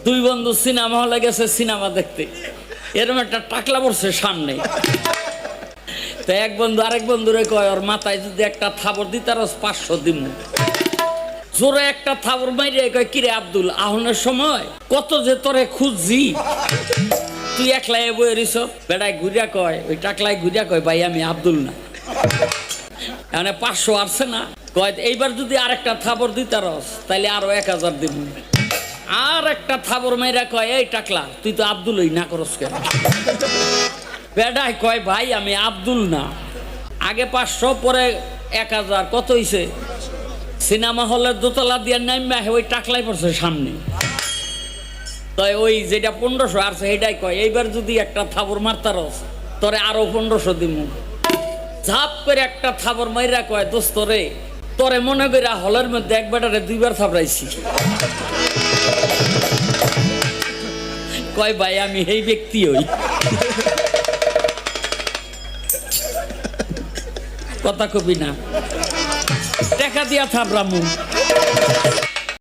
দুই বন্ধু সিনেমা হলে গেছে সিনেমা দেখতে, এরকম একটা টাকলা পড়ছে সামনে। তো এক বন্ধু আরেক বন্ধুরে কয়, ওর মাথায় যদি একটা থাবর দিতার 500 দিন। জোরে একটা থাবর মাইরে কয়, কিরে আব্দুল, আহনের সময় কত যে তোরে খুঁজছি, তুই একলাই বই রিস। বেড়ায় ঘুরিয়া কয়, ওই টাকলায় ঘুরিয়া কয়, ভাই আমি আব্দুল না। মানে 500 আসছে না, কয় এইবার যদি আরেকটা থাবর দিতারস তাইলে আরো 1000 দিব। আর একটা থাবর মাইরা কয়, এই টাকলা তুই তো আব্দুলই না করস কেন? বেড়ায় কয়, ভাই আমি আব্দুল না, আগে 500 পরে 1000, কত হইছে? সিনেমা হলের দোতলা দিয়ে নামবে ওই টাকলাই পড়ছে সামনে। তাই ওই যেটা 1500 আসছে সেটাই কয়, এইবার যদি একটা থাবর মারতারস তোরে আরো 1500 দিব। ঝাপ করে একটা থাবর মাইরা কয়, দোস্ত রে, তোরে মনে কইরা হলের মধ্যে একবারে 2বার থাবড়াইছি। কয়, ভাই আমি এই ব্যক্তি হই। কথা কবি না, টাকা দিয়া থাবড়ামু।